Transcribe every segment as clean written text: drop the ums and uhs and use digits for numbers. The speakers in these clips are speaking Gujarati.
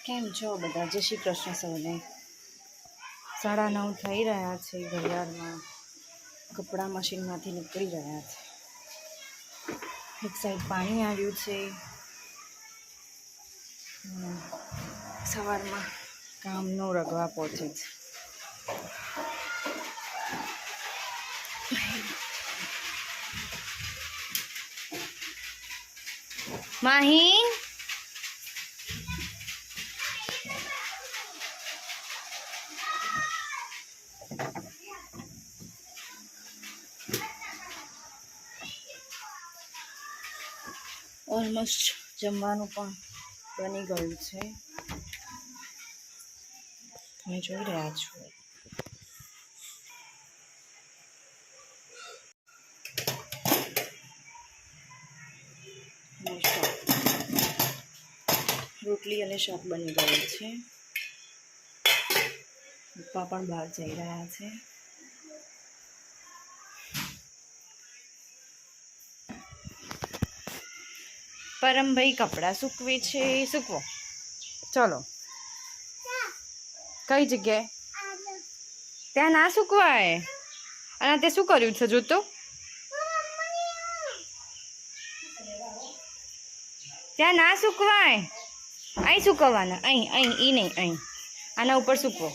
કેમ છો બધા? જય શ્રી કૃષ્ણ સૌને. 9:30 થઈ રહ્યા છે. ઘડિયાળમાં કપડાં મશીનમાંથી નીકળી રહ્યા છે. એક સાઈડ પાણી આવ્યું છે. સવારમાં કામનો રગવા પહોંચે છે. માહી ઓલમોસ્ટ જમવાનું પણ બની ગયું છે. તમે જોઈ રહ્યા છો. રોટલી અને શાક બની ગયું છે. પપ્પા પણ બહાર જઈ રહ્યા છે. પરમભાઈ કપડાં સૂકવે છે. સૂકવો. ચલો. કઈ જગ્યાએ? ત્યાં ના સૂકવાય. અને તે શું કર્યું છે જોતો? ત્યાં ના સૂકવાય. અહીં સૂકવવાના. અહીં ઈ નહીં, અહીં આના ઉપર સૂકવો.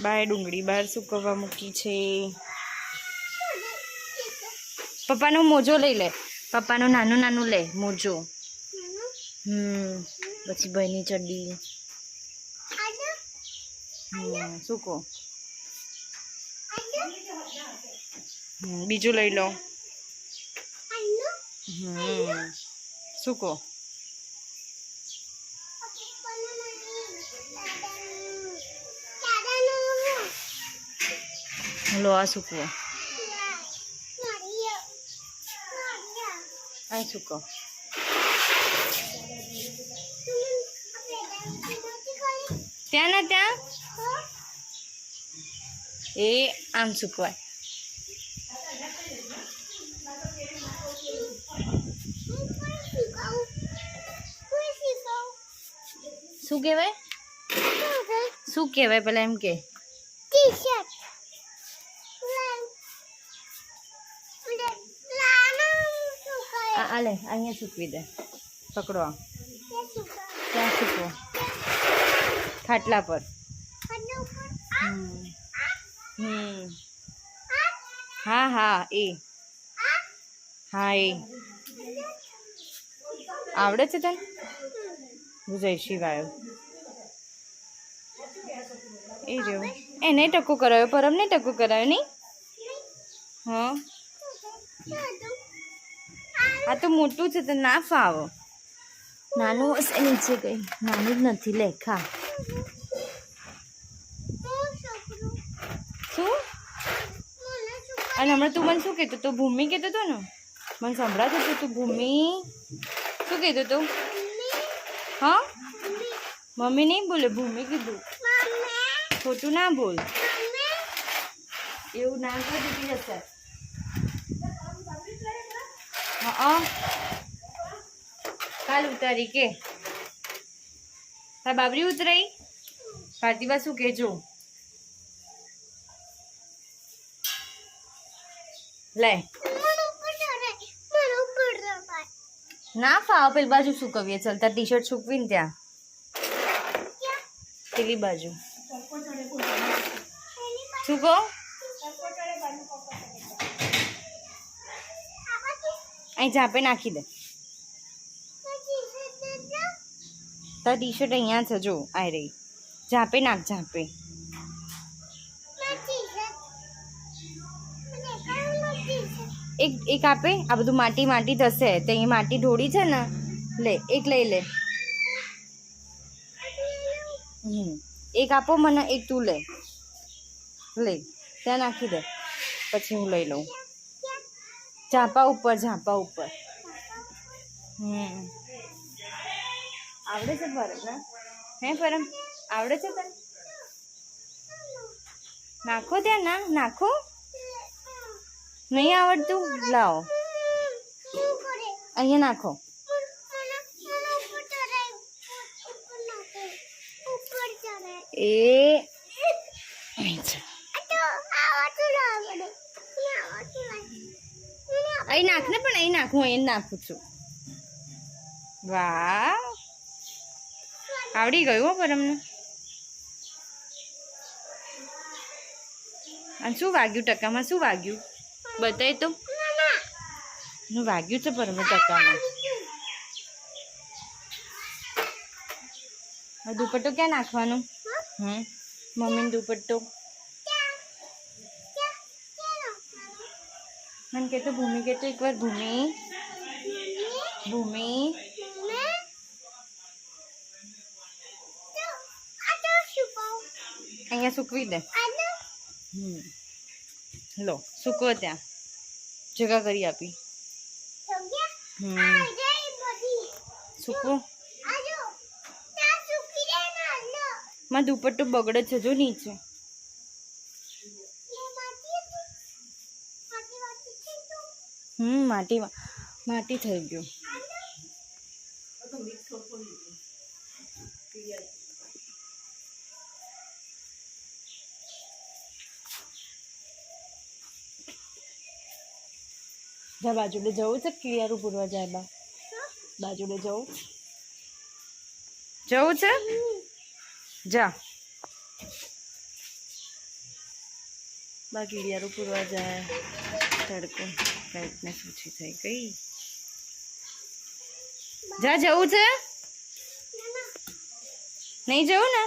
બાય ડુંગળી બહાર સૂકવવા મૂકી છે. પપ્પાનો મોજો લઈ લે. પપ્પાનું નાનું લે મોજો. પછી ભાઈની ચડ્ડી. સૂકો. બીજું લઈ લો. સૂકો. લો આ સૂકવો. અહીં સૂકો. ત્યાં ના ત્યાં એ આમ સૂકવાય. શું કહેવાય? શું કહેવાય પેલા એમ કે? લે અહીંયા સૂકવી દે. પકડો. ત્યાં સૂકવો. ખાટલા પર. હા એ આવડે છે તને? જય શિવાય. એ જો એને ટકો કરાયો. પરમ ને ટકો કરાયો નહીં? હા આ તો મોટું છે તો ના ફાવો. નાનું હશે નીચે કઈ. નાનું જ નથી. લે ખા. શું? અને હમણાં તું મને શું કહેતો? તું ભૂમિ કહેતો હતો ને? મને સંભળાતું હતું. તું ભૂમિ શું કહેતો હતો? હા મમ્મી નહીં બોલે. ભૂમિ કીધું. ખોટું ના બોલ. એવું ના કરી દીધી હશે. કાલ ઉતારી કે તાર બાબરી ઉતરાઈ? ભારતીબા શું કેજો? લે ના ફાવ. પેલી બાજુ સૂકવીએ. ચાલતા ટી શર્ટ સૂકવીને ત્યાં પેલી બાજુ સૂકો. અહીં ઝાપે નાખી દે. તાર ટી શર્ટ અહીંયા છે. જો આ રહી. ઝાપે નાખ. ઝાપે એક આપે. આ બધું માટી થશે. તો અહીં માટી ઢોળી છે ને. લે એક લઈ લે. એક આપો મને. એક તું લે. ત્યાં નાખી દે. પછી હું લઈ લઉં. ઝાપા ઉપર. આવડે છે પરમ ને? હે પરમ આવડે છે તને? નાખો ત્યાં. ના નાખો. નહીં આવડતું? લાવો અહીંયા નાખો. એ અહીં નાખ ને, પણ અહીં નાખું, અહીં નાખું છું. વાહ, આવડી ગયું હો પરમને. અને શું વાગ્યું ટકામાં? શું વાગ્યું બતાય તો. વાગ્યું છે પરમે ટકામાં. દુપટ્ટો ક્યાં નાખવાનો? મમ્મીનો દુપટ્ટો મને કહેતો ભૂમિ, કહેતો એકવાર ભૂમિ, ભૂમિ અહીંયા સૂકવી દે. લો સૂકવો, ત્યાં જગા કરી આપી. સૂકવો. માં દુપટ્ટો બગડે છે જો નીચે. માટી થઈ ગયું. જા બાજુડે જવું છે, કિયારું પૂરવા જાય. બાજુડે જવું છે. જા બા કીડિયારું પૂરવા જાય. તડકો લાઈટને સૂચી થઈ ગઈ. જા જવું છે? નહીં જવું ને?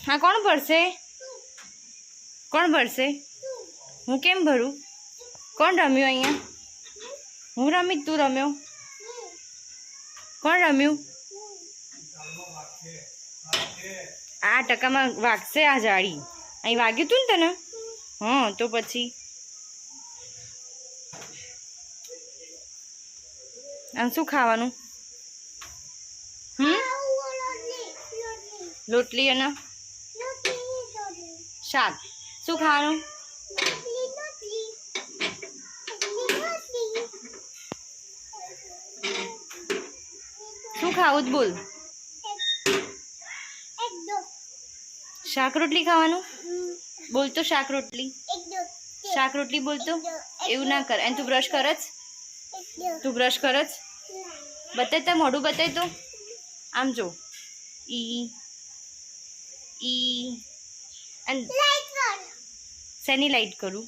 હા, કોણ ભરશે? કોણ ભરશે? હું કેમ ભરું? કોણ રમ્યું અહીંયા? હું રમી, તું રમ્યો? કોણ રમ્યું? આ ટકામાં વાગશે આ જાળી. અહીં વાગ્યું તું ને તને? હા, તો પછી આ શું ખાવાનું? લોટલી અને શાક. શું ખાવાનું? શું ખાવું જ બોલ. શાક રોટલી ખાવાનું બોલતો. શાક રોટલી, શાક રોટલી બોલતો. એવું ના કર. અને તું બ્રશ કર જ? તું બ્રશ કર જ? બતાય તો, મોઢું બતાય તો. આમ જો. ઈ અને શેની લાઈટ કરું?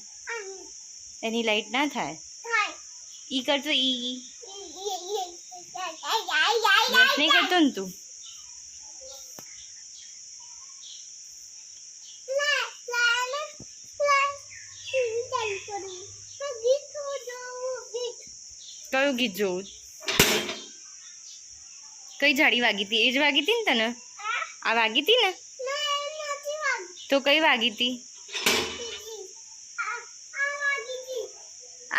એની લાઈટ ના થાય. ઈ કરતો. ઈ બ્રશ નહીં કરતો ને તું? કયું ગીત જોવું? કઈ જાડી વાગી હતી? એ જ વાગી હતી ને તને? આ વાગી હતી ને? તો કઈ વાગી હતી?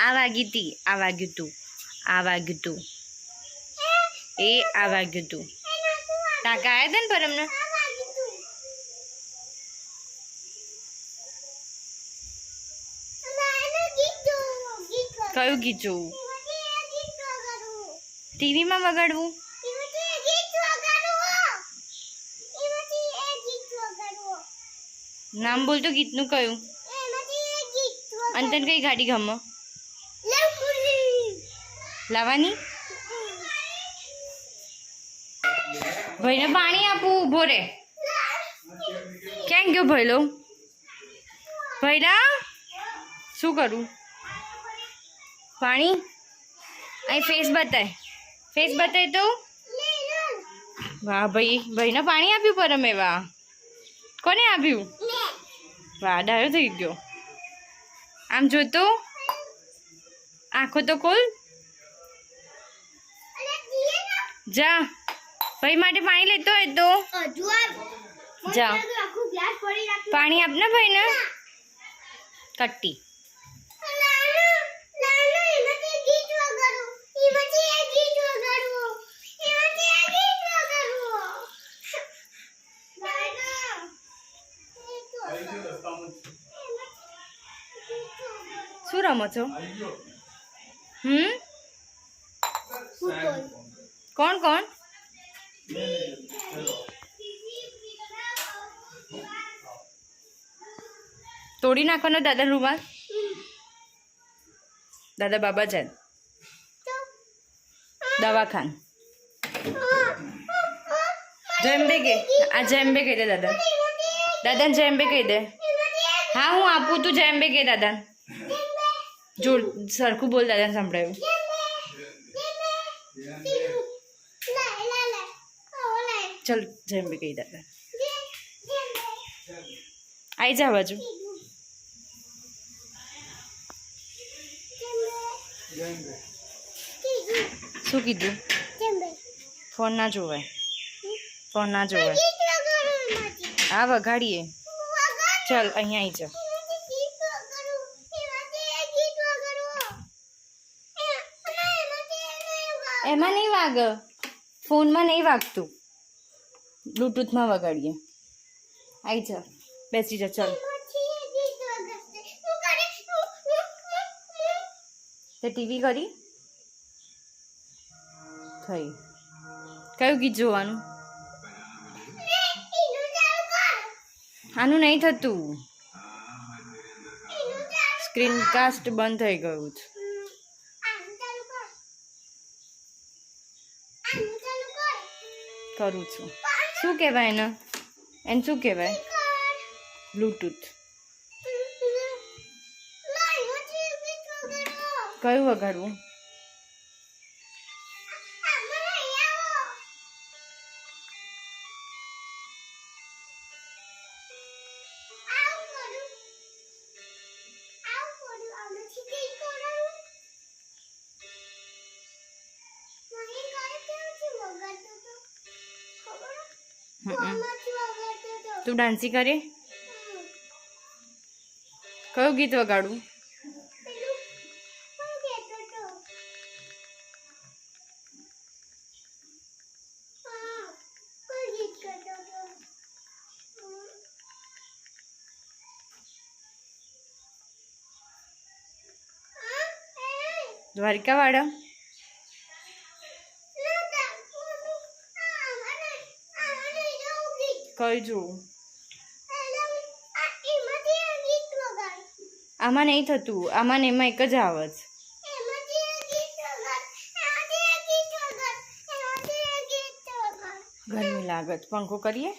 આ વાગી હતી. આ વાગ્યું તું. આ વાગ્યું તું. એ આ વાગ્યું તું. ટાંકા આવ્યા હતા ને પર અમને? કયું ગીત જોવું? ટીવીમાં વગાડવું? નામ બોલતો ગીતનું કયું? અને તને કઈ ગાડી ગમે? લાવવાની? ભાઈને પાણી આપું. ઉભો રે. ક્યાં ગયો ભઈલો? ભઈલા શું કરું? પાણી અહીં ફેસ બતાય. ફેસ બતાય તો. વાહ ભાઈ, ભાઈને પાણી આપ્યું પરમે. વાહ, કોને આપ્યું? વાહ, ડાયો થઈ ગયો. આમ જોતો. આંખો તો ખોલ. જા ભાઈ માટે પાણી લેતો હોય તો જા. પાણી આપ ને ભાઈને. કટ્ટી. શું રમો છો? કોણ કોણ? તોડી નાખવાનો દાદા રૂમાલ. દાદા બાબા જાય દવાખાન. જેમ્બે કે આ જેમ્બે કહી દે દાદા. દાદા જેમ્બે કહી દે. હા હું આપું તું જેમ્બે કે દાદા. જોર સરખું બોલ દાદાને સંભળાયું. ચલ જેમ્બે કહી દાદા. આવી જા બાજુ. શું કીધું? ફોન ના જોવાય. ફોન ના જોવાય. હા વગાડીએ. ચલ અહીંયા આવી જા. એમાં નહીં વાગ. ફોનમાં નહીં વાગતું. બ્લૂટૂથમાં વગાડીએ. આવી જા. બેસી જા. ચલ તે ટીવી કરી થઈ. કયું ગીત જોવાનું? આનું નહીં થતું. સ્ક્રીન કાસ્ટ બંધ થઈ ગયું છે. કરું છું. શું કહેવાય એને? એને શું કહેવાય? બ્લૂટૂથ. કયું વગાડવું? તું ડાન્સી કરે? કયું ગીત વગાડું? દ્વારિકા વાળા કઈ જોવું? આમાં નહીં થતું. આમાં ને એમાં એક જ આવે છે. ગરમી લાગે છે. પંખો કરીએ?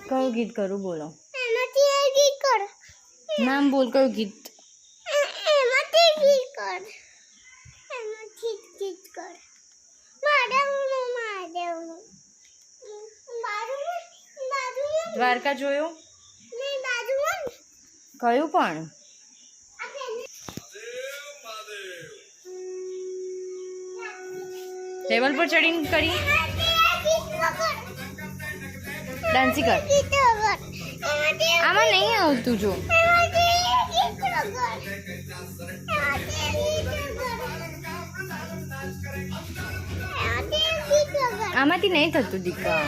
કયું ગીત કરું બોલો? નામ બોલ. કયું ગીત? દ્વારકા જોયું? કયું પણ? ટેબલ પર ચડીને કરી ડાન્સી કર. આમાં નહીં આવતું. જો આમાંથી નહીં થતું દીકા.